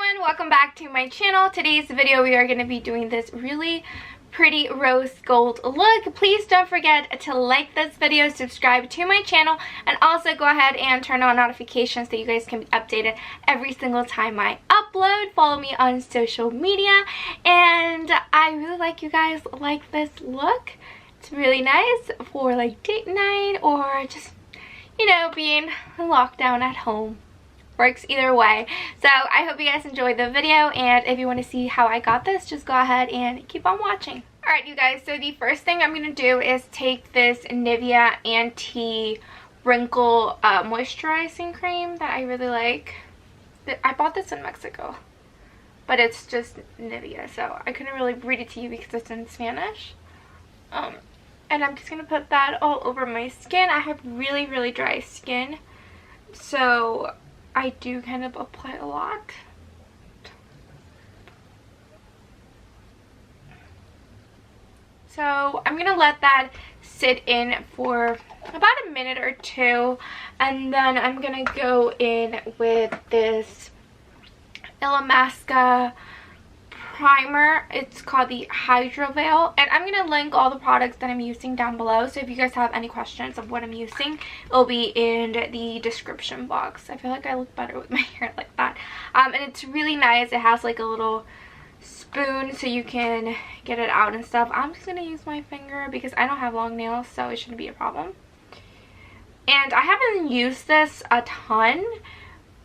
everyone, welcome back to my channel. Today's video we are going to be doing this really pretty rose gold look. Please don't forget to like this video, subscribe to my channel, and also go ahead and turn on notifications so you guys can be updated every single time I upload. Follow me on social media, and I really like you guys like this look. It's really nice for like date night or just, you know, being locked down at home. Works either way. So I hope you guys enjoyed the video, and if you want to see how I got this, just go ahead and keep on watching. Alright you guys, so the first thing I'm going to do is take this Nivea Anti-Wrinkle Moisturizing Cream that I really like. I bought this in Mexico, but it's just Nivea, so I couldn't really read it to you because it's in Spanish. And I'm just going to put that all over my skin. I have really dry skin, so I do kind of apply a lot. So I'm going to let that sit in for about a minute or two, and then I'm going to go in with this Illamasqua primer. It's called the Hydro Veil, and I'm going to link all the products that I'm using down below, so if you guys have any questions of what I'm using, it'll be in the description box. I feel like I look better with my hair like that. And it's really nice. It has like a little spoon so you can get it out and stuff. I'm just going to use my finger because I don't have long nails, so it shouldn't be a problem. And I haven't used this a ton,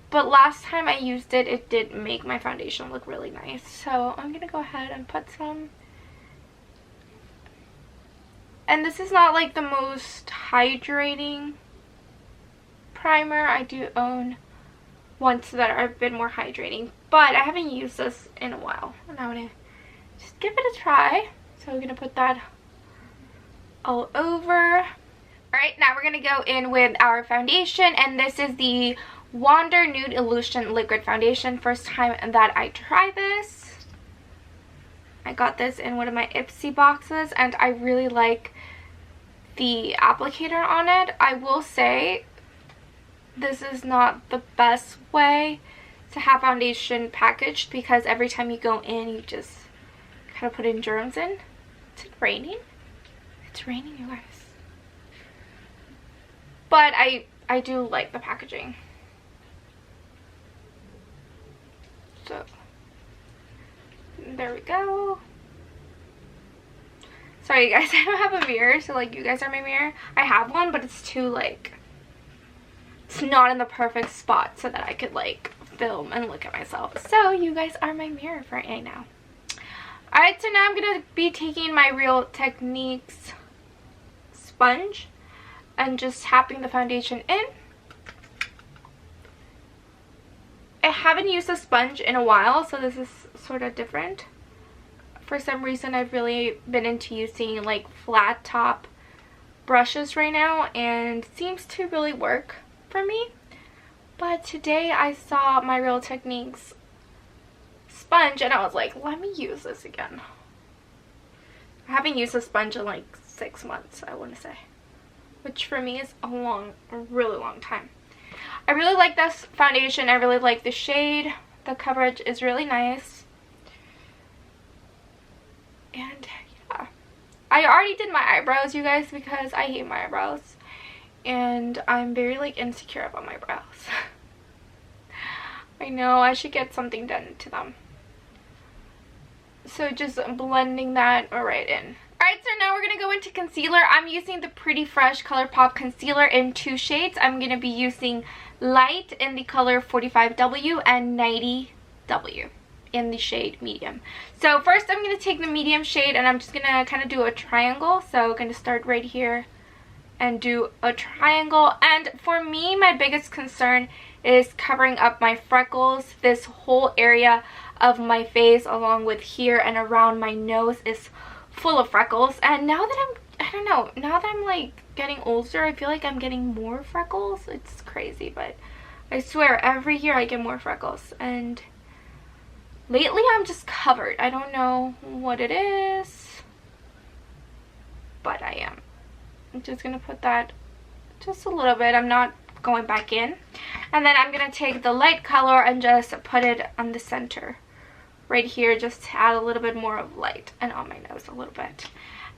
but last time I used it, it did make my foundation look really nice. So I'm going to go ahead and put some. And this is not like the most hydrating primer. I do own ones that are a bit more hydrating, but I haven't used this in a while. And I'm going to just give it a try. So we're going to put that all over. Alright, now we're going to go in with our foundation, and this is the Wander Nude Illusion Liquid Foundation. First time that I try this. I got this in one of my Ipsy boxes, and I really like the applicator on it. I will say this is not the best way to have foundation packaged, because every time you go in, you just kind of put in germs in. Is it raining? It's raining, you guys. But I do like the packaging. So there we go. Sorry guys, I don't have a mirror, so like you guys are my mirror. I have one, but it's too like, it's not in the perfect spot so that I could like film and look at myself. So you guys are my mirror for right now. Alright, so now I'm gonna be taking my Real Techniques sponge and just tapping the foundation in. I haven't used a sponge in a while, so this is sort of different. For some reason, I've really been into using like flat top brushes right now, and it seems to really work for me. But today I saw my Real Techniques sponge, and I was like, let me use this again. I haven't used a sponge in like 6 months, I want to say, which for me is a really long time. I really like this foundation. I really like the shade. The coverage is really nice. And yeah, I already did my eyebrows, you guys, because I hate my eyebrows. And I'm very like insecure about my brows. I know, I should get something done to them. So just blending that right in. Alright, so now we're going to go into concealer. I'm using the Pretty Fresh ColourPop concealer in 2 shades. I'm going to be using Light in the color 45W and 90W in the shade Medium. So first I'm going to take the medium shade, and I'm just going to kind of do a triangle. So I'm going to start right here and do a triangle. And for me, my biggest concern is covering up my freckles. This whole area of my face, along with here and around my nose, is full of freckles. And now that I don't know, now that I'm like getting older, I feel like I'm getting more freckles. It's crazy, but I swear every year I get more freckles, and lately I'm just covered. I don't know what it is, but I am. I'm just gonna put that just a little bit. I'm not going back in. And then I'm going to take the light color and just put it on the center right here, just to add a little bit more of light, and on my nose a little bit.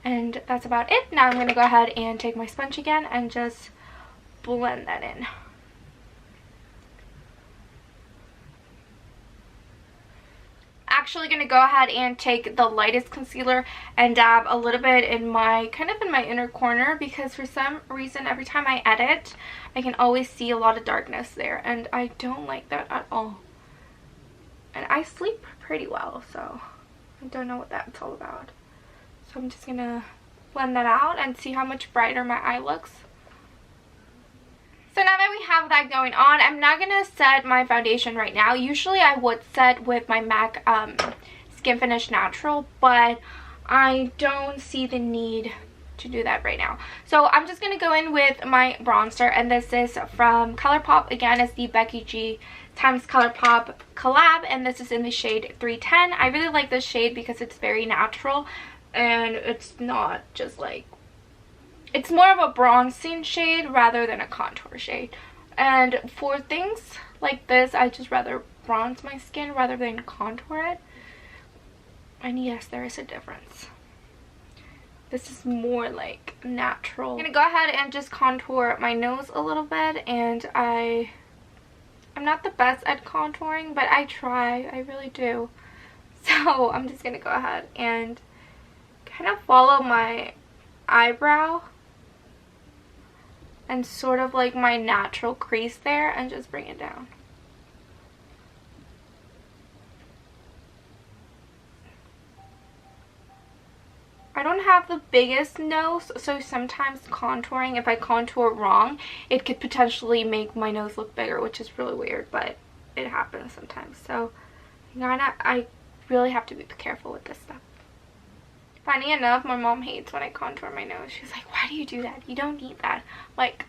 And that's about it. Now I'm going to go ahead and take my sponge again and just blend that in. Actually going to go ahead and take the lightest concealer and dab a little bit in my inner corner, because for some reason every time I edit I can always see a lot of darkness there, and I don't like that at all. And I sleep pretty well, so I don't know what that's all about. So I'm just gonna blend that out and see how much brighter my eye looks. So now that we have that going on, I'm not going to set my foundation right now. Usually I would set with my MAC Skin Finish Natural, but I don't see the need to do that right now. So I'm just going to go in with my bronzer, and this is from ColourPop. Again, it's the Becky G times ColourPop collab, and this is in the shade 310. I really like this shade because it's very natural, and it's not just like, it's more of a bronzing shade rather than a contour shade. And for things like this, I just rather bronze my skin rather than contour it. And yes, there is a difference. This is more like natural. I'm gonna go ahead and just contour my nose a little bit, and I'm not the best at contouring, but I try, I really do. So I'm just gonna go ahead and kind of follow my eyebrow and sort of like my natural crease there, and just bring it down. I don't have the biggest nose, so sometimes contouring, if I contour wrong, it could potentially make my nose look bigger, which is really weird, but it happens sometimes. So I really have to be careful with this stuff. Funny enough, my mom hates when I contour my nose. She's like, why do you do that? You don't need that. Like,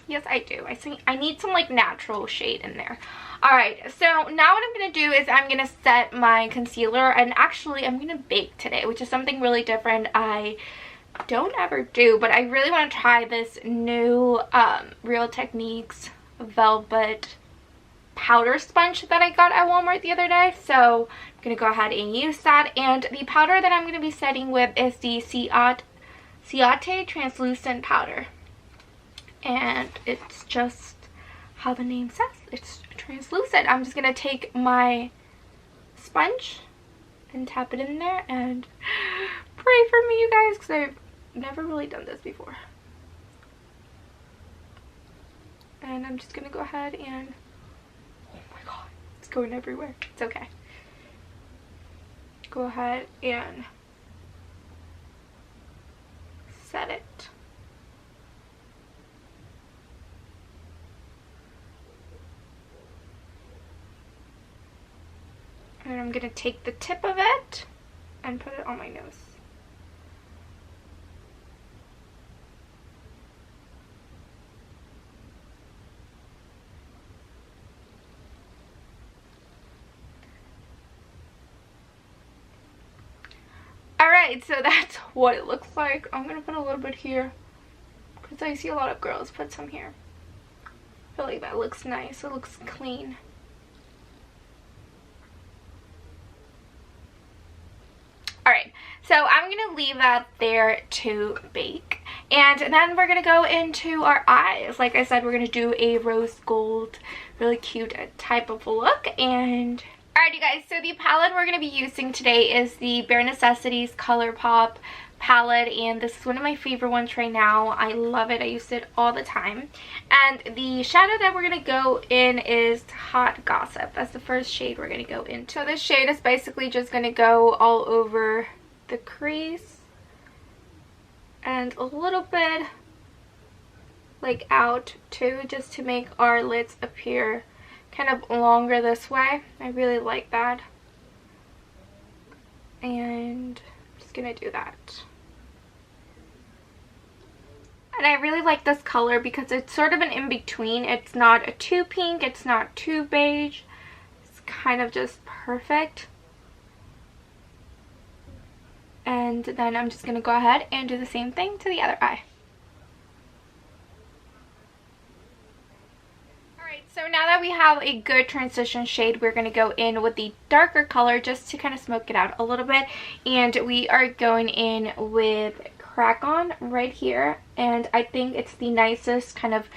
yes, I do. I need some like natural shade in there. Alright, so now what I'm going to do is I'm going to set my concealer, and actually I'm going to bake today, which is something really different I don't ever do, but I really want to try this new Real Techniques Velvet powder sponge that I got at Walmart the other day. So I'm going to go ahead and use that, and the powder that I'm going to be setting with is the Ciate Translucent Powder, and it's just how the name says, it's translucent. I'm just going to take my sponge and tap it in there, and pray for me, you guys, because I've never really done this before. And I'm just going to go ahead and, oh my god, it's going everywhere. It's okay. Go ahead and set it. And I'm going to take the tip of it and put it on my nose. Alright, so that's what it looks like. I'm going to put a little bit here because I see a lot of girls put some here. I feel like that looks nice. It looks clean. Alright, so I'm going to leave that there to bake. And then we're going to go into our eyes. Like I said, we're going to do a rose gold, really cute type of look. And alright, you guys, so the palette we're going to be using today is the Bare Necessities ColourPop palette, and this is one of my favorite ones right now. I love it. I use it all the time. And the shadow that we're going to go in is Hot Gossip. That's the first shade we're going to go into. So this shade is basically just going to go all over the crease and a little bit like out too, just to make our lids appear kind of longer this way. I really like that. And I'm just gonna do that. And I really like this color because it's sort of an in-between. It's not too pink, it's not too beige. It's kind of just perfect. And then I'm just gonna go ahead and do the same thing to the other eye. So now we have a good transition shade, we're going to go in with the darker color just to kind of smoke it out a little bit. And we are going in with Crack On right here. And I think it's the nicest kind of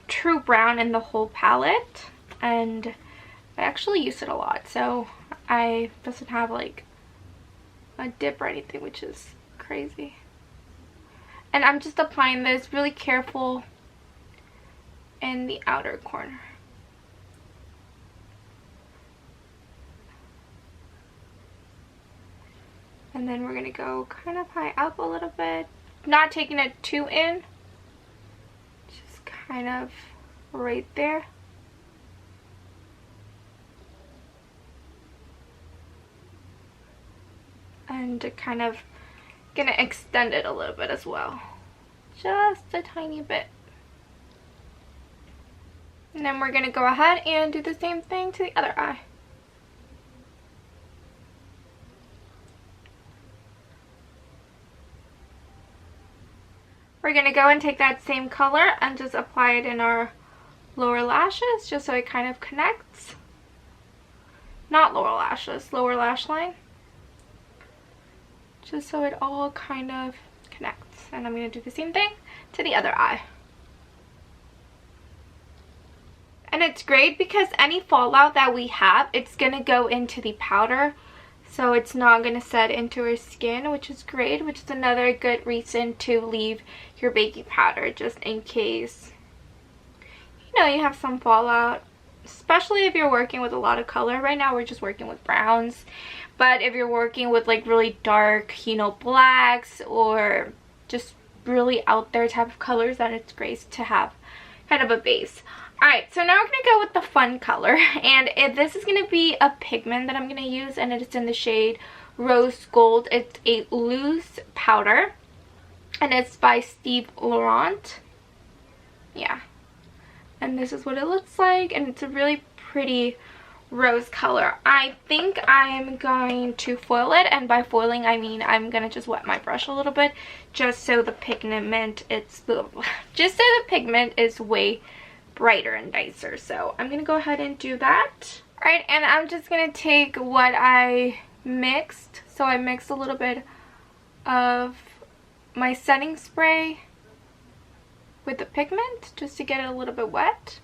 true brown in the whole palette. And I actually use it a lot, so I doesn't have like a dip or anything, which is crazy. And I'm just applying this really careful in the outer corner. And then we're going to go kind of high up a little bit. Not taking it too in. Just kind of right there. And kind of going to extend it a little bit as well. Just a tiny bit. And then we're going to go ahead and do the same thing to the other eye. We're going to go and take that same color and just apply it in our lower lashes, just so it kind of connects. Not lower lashes, lower lash line. Just so it all kind of connects. And I'm going to do the same thing to the other eye. And it's great because any fallout that we have, it's going to go into the powder. So it's not going to set into our skin, which is great, which is another good reason to leave your baking powder, just in case, you know, you have some fallout. Especially if you're working with a lot of color. Right now we're just working with browns. But if you're working with like really dark, you know, blacks or just really out there type of colors, then it's great to have kind of a base. Alright, so now we're going to go with the fun color. And this is going to be a pigment that I'm going to use. And it's in the shade Rose Gold. It's a loose powder. And it's by Steve Laurent. Yeah. And this is what it looks like. And it's a really pretty rose color. I think I'm going to foil it. And by foiling, I mean I'm going to just wet my brush a little bit. Just so the pigment, is way brighter and nicer. So I'm going to go ahead and do that. Alright, and I'm just going to take what I mixed. So I mixed a little bit of my setting spray with the pigment just to get it a little bit wet.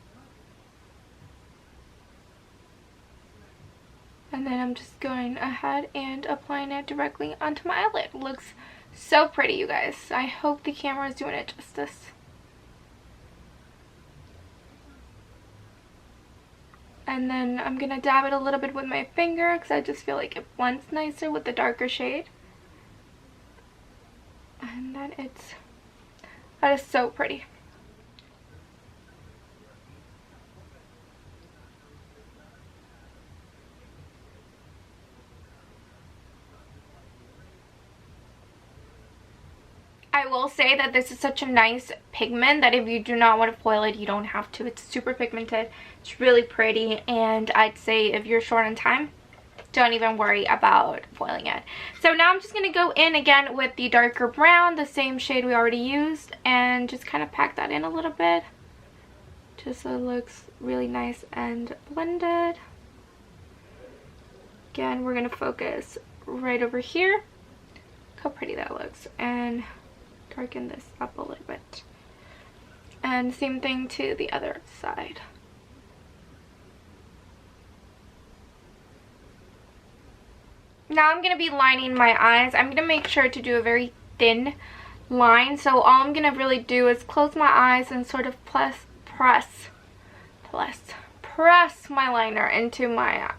And then I'm just going ahead and applying it directly onto my eyelid. It looks so pretty, you guys. I hope the camera is doing it justice. And then I'm going to dab it a little bit with my finger because I just feel like it blends nicer with the darker shade. And then that is so pretty. I will say that this is such a nice pigment that if you do not want to foil it, you don't have to. It's super pigmented. It's really pretty. And I'd say if you're short on time, don't even worry about foiling it. So now I'm just going to go in again with the darker brown, the same shade we already used, and just kind of pack that in a little bit. Just so it looks really nice and blended. Again, we're going to focus right over here. Look how pretty that looks. And darken this up a little bit. And same thing to the other side. Now I'm going to be lining my eyes. I'm going to make sure to do a very thin line. So all I'm going to really do is close my eyes and sort of press my liner into my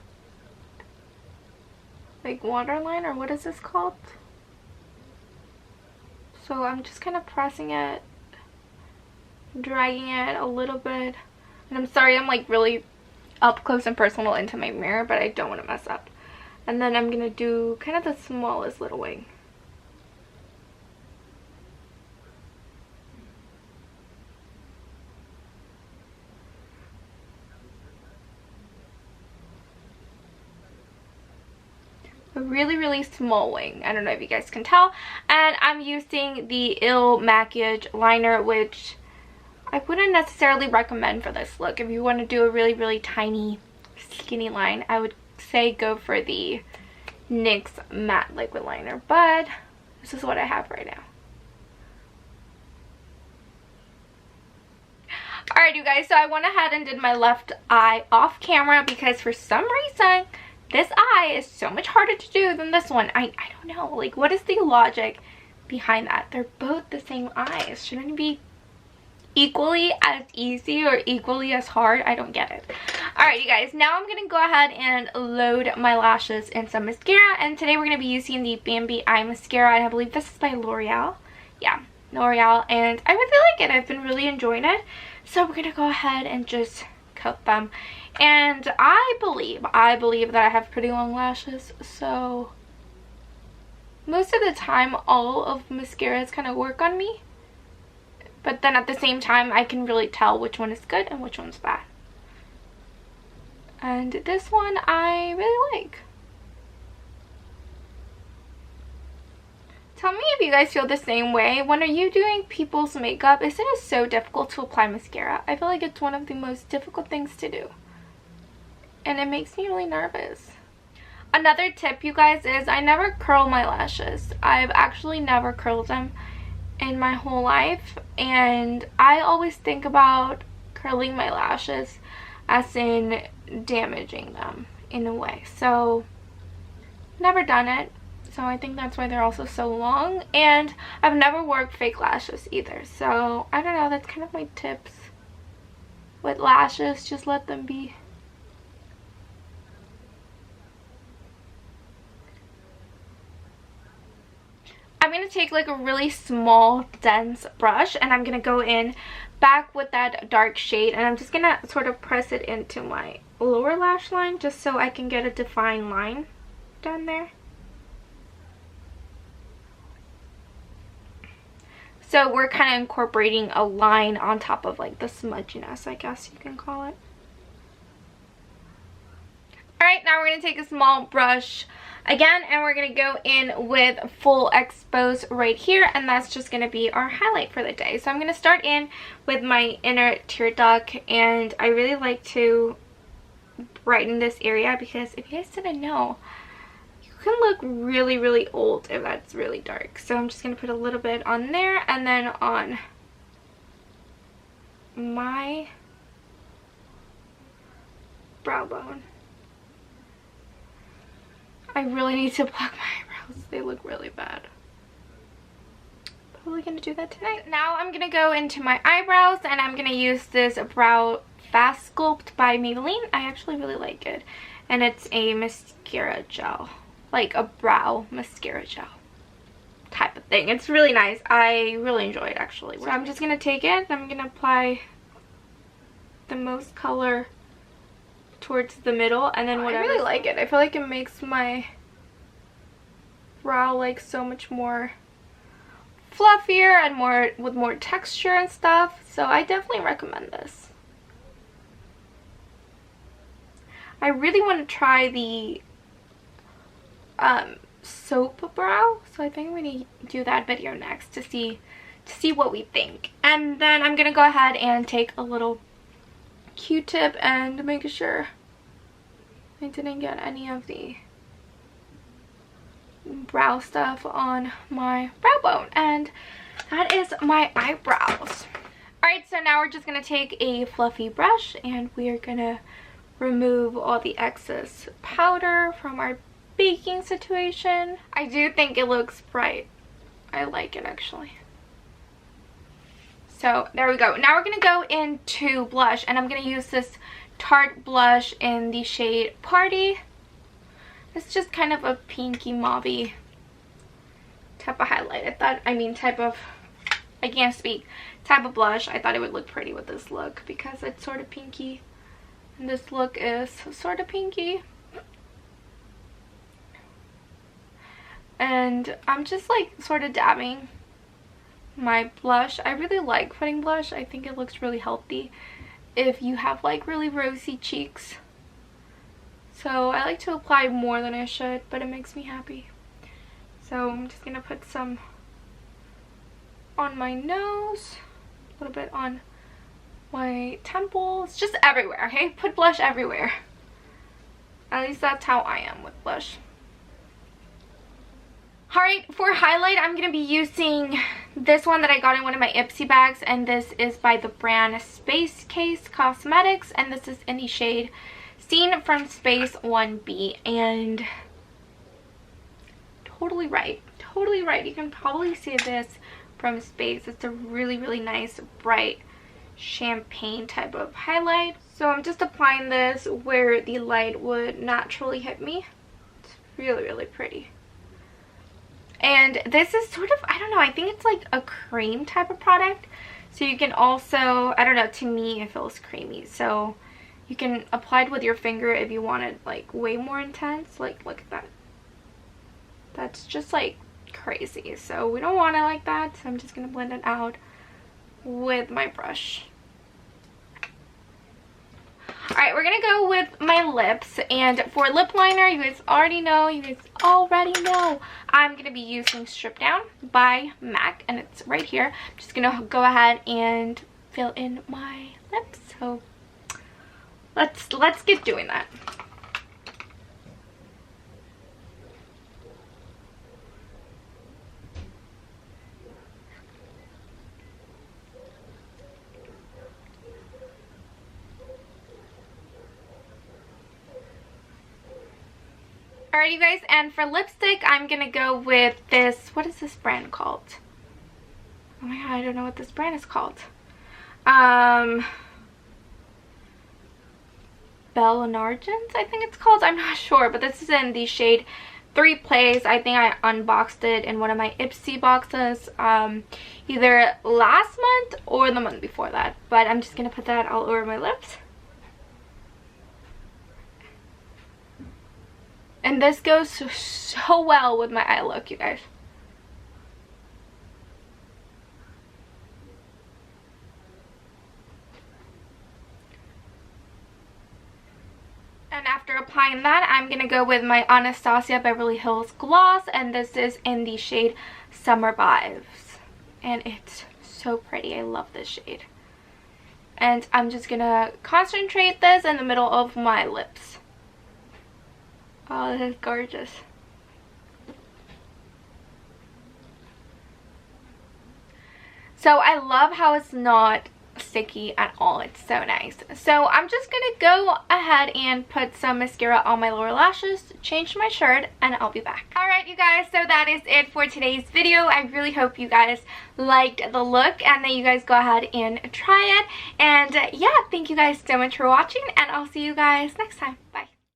like waterline, or what is this called? So I'm just kind of pressing it, dragging it a little bit. And I'm sorry, I'm like really up close and personal into my mirror, but I don't want to mess up. And then I'm going to do kind of the smallest little wing. A really small wing. I don't know if you guys can tell. And I'm using the Il Makiage liner, which I wouldn't necessarily recommend for this look. If you want to do a really, really tiny, skinny line, I would say go for the NYX matte liquid liner, but this is what I have right now. Alright, you guys, so I went ahead and did my left eye off camera because for some reason this eye is so much harder to do than this one. I don't know, like, what is the logic behind that? They're both the same eyes. Shouldn't it be equally as easy or equally as hard? I don't get it. Alright, you guys, now I'm gonna go ahead and load my lashes in some mascara, and today we're gonna be using the Bambi Eye Mascara, and I believe this is by L'Oreal. Yeah, L'Oreal, and I really like it. I've been really enjoying it. So we're gonna go ahead and just coat them. And I believe that I have pretty long lashes, so most of the time all of mascaras kind of work on me. But then at the same time, I can really tell which one is good and which one's bad. And this one I really like. Tell me if you guys feel the same way. When are you doing people's makeup, isn't it so difficult to apply mascara? I feel like it's one of the most difficult things to do. And it makes me really nervous. Another tip, you guys, is I never curl my lashes. I've actually never curled them in my whole life. And I always think about curling my lashes as in damaging them in a way. So, never done it. So I think that's why they're also so long. And I've never worked fake lashes either. So I don't know, that's kind of my tips with lashes. Just let them be. I'm going to take like a really small, dense brush, and I'm going to go in back with that dark shade, and I'm just going to sort of press it into my lower lash line just so I can get a defined line down there. So we're kind of incorporating a line on top of like the smudginess, I guess you can call it. Alright, now we're going to take a small brush again, and we're going to go in with full expose right here, and that's just going to be our highlight for the day. So I'm going to start in with my inner tear duct, and I really like to brighten this area because if you guys didn't know, can look really, really old if that's really dark. So I'm just going to put a little bit on there, and then on my brow bone. I really need to pluck my eyebrows. They look really bad. Probably going to do that tonight. Now I'm going to go into my eyebrows, and I'm going to use this Brow Fast Sculpt by Maybelline. I actually really like it. And it's a mascara gel. Like a brow mascara gel type of thing. It's really nice. I really enjoy it actually. So I'm just going to take it. I'm going to apply the most color towards the middle, and then whatever. I really like it. I feel like it makes my brow like so much more fluffier and with more texture and stuff. So I definitely recommend this. I really want to try the soap brow, so I think I'm gonna do that video next to see what we think. And then I'm gonna go ahead and take a little Q-tip and make sure I didn't get any of the brow stuff on my brow bone. And that is my eyebrows. Alright, so now we're just gonna take a fluffy brush, and we're gonna remove all the excess powder from our baking situation. I do think it looks bright. I like it actually. So there we go. Now we're going to go into blush, and I'm going to use this Tarte blush in the shade Party. It's just kind of a pinky mauvey type of highlight. type of blush. I thought it would look pretty with this look because it's sort of pinky, and this look is sort of pinky. And I'm just like sort of dabbing my blush. I really like putting blush. I think it looks really healthy if you have like really rosy cheeks. So I like to apply more than I should, but it makes me happy. So I'm just gonna put some on my nose, a little bit on my temples, just everywhere, okay? Put blush everywhere. At least that's how I am with blush. Alright, for highlight, I'm going to be using this one that I got in one of my Ipsy bags, and this is by the brand Space Case Cosmetics, and this is in the shade Seen from Space 1B, and totally right. You can probably see this from space. It's a really, really nice, bright champagne type of highlight. So I'm just applying this where the light would naturally hit me. It's really, really pretty. And this is sort of, I don't know, I think it's like a cream type of product. So you can also, I don't know, to me it feels creamy. So you can apply it with your finger if you want it like way more intense. Like, look at that. That's just like crazy. So we don't want it like that. So I'm just going to blend it out with my brush. Alright, we're going to go with my lips, and for lip liner, you guys already know, I'm going to be using Strip Down by MAC, and it's right here. I'm just going to go ahead and fill in my lips, so let's get doing that. Alright, you guys, and for lipstick, I'm gonna go with this, what is this brand called? Oh my god, I don't know what this brand is called. Belle and Argent, I think it's called. I'm not sure, but this is in the shade 3 Plays. I think I unboxed it in one of my Ipsy boxes, either last month or the month before that. But I'm just gonna put that all over my lips. And this goes so well with my eye look, you guys. And after applying that, I'm going to go with my Anastasia Beverly Hills gloss. And this is in the shade Summer Vibes. And it's so pretty. I love this shade. And I'm just going to concentrate this in the middle of my lips. Oh, this is gorgeous. So I love how it's not sticky at all. It's so nice. So I'm just gonna go ahead and put some mascara on my lower lashes, change my shirt, and I'll be back. Alright, you guys, so that is it for today's video. I really hope you guys liked the look and that you guys go ahead and try it. And yeah, thank you guys so much for watching, and I'll see you guys next time. Bye.